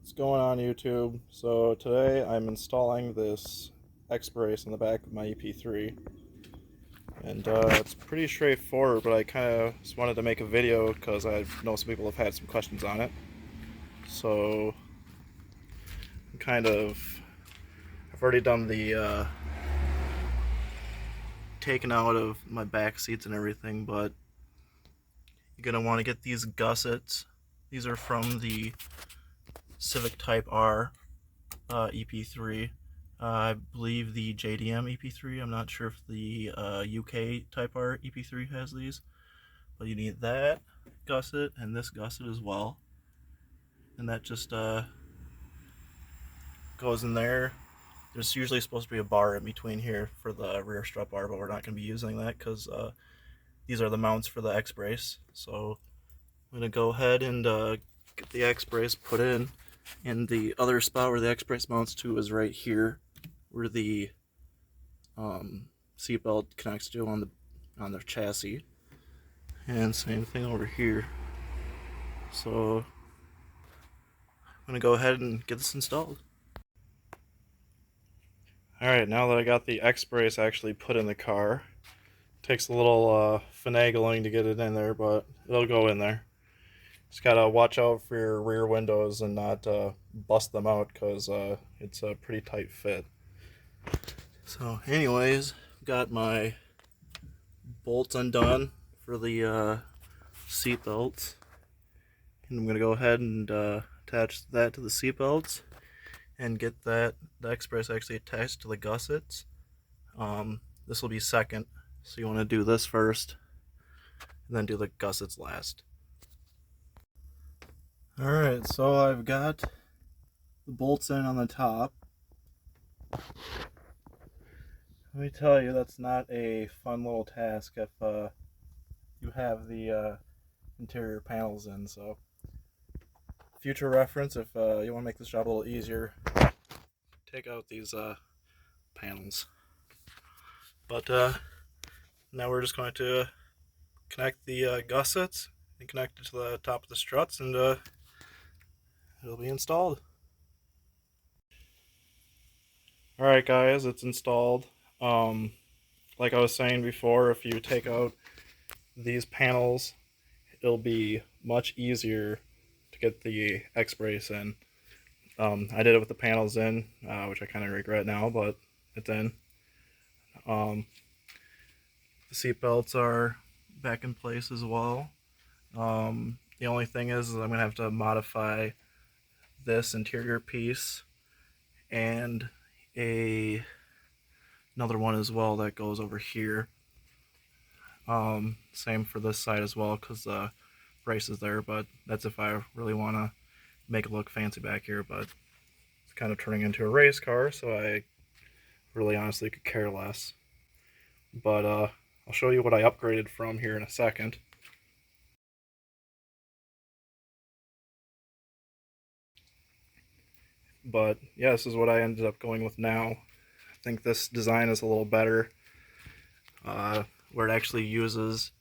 What's going on YouTube? So today I'm installing this X-brace in the back of my EP3, and it's pretty straightforward, but I kind of just wanted to make a video because I know some people have had some questions on it. So I've already done the taken out of my back seats and everything, but you're gonna want to get these gussets. These are from the Civic Type R EP3. I believe the JDM EP3. I'm not sure if the UK Type R EP3 has these, but you need that gusset and this gusset as well, and that just goes in there. There's usually supposed to be a bar in between here for the rear strut bar, but we're not going to be using that because these are the mounts for the X-brace. So I'm going to go ahead and get the X-brace put in. And the other spot where the X-brace mounts to is right here, where the seatbelt connects to on the chassis. And same thing over here. So I'm gonna go ahead and get this installed. Alright, now that I got the X-brace actually put in the car, takes a little finagling to get it in there, but it'll go in there. Just gotta watch out for your rear windows and not bust them out, because it's a pretty tight fit. So anyways, got my bolts undone for the seat belts, and I'm gonna go ahead and attach that to the seat belts and get the X-brace actually attached to the gussets. This will be second, so you want to do this first and then do the gussets last. Alright, so I've got the bolts in on the top. Let me tell you, that's not a fun little task if you have the interior panels in. So future reference, if you want to make this job a little easier, take out these panels. But now we're just going to connect the gussets and connect it to the top of the struts, and it'll be installed. Alright guys, it's installed. Like I was saying before, if you take out these panels, it'll be much easier to get the X-brace in. I did it with the panels in, which I kind of regret now, but it's in. The seat belts are back in place as well. The only thing is I'm going to have to modify this interior piece and another one as well that goes over here. Same for this side as well, because the brace is there, but that's if I really want to make it look fancy back here. But it's kind of turning into a race car, so I really honestly could care less. But I'll show you what I upgraded from here in a second. But yeah, this is what I ended up going with now. I think this design is a little better, where it actually uses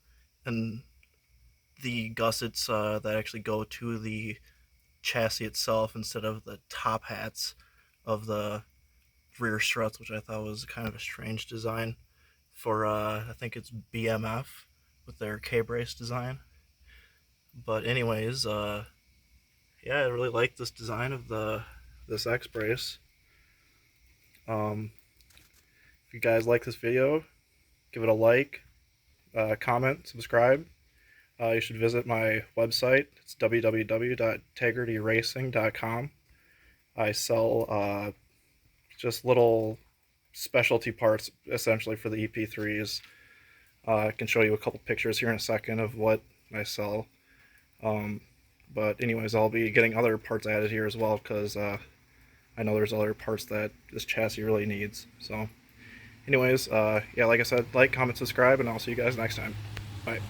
the gussets that actually go to the chassis itself instead of the top hats of the rear struts, which I thought was kind of a strange design for I think it's BMF with their K-brace design. But anyways, yeah, I really like this design of this X-brace. If you guys like this video, give it a like, comment, subscribe. You should visit my website. It's www.tagrityracing.com. I sell just little specialty parts essentially for the EP3s. I can show you a couple pictures here in a second of what I sell. But anyways, I'll be getting other parts added here as well, because I know there's other parts that this chassis really needs. So anyways, yeah, like I said, like, comment, subscribe, and I'll see you guys next time. Bye.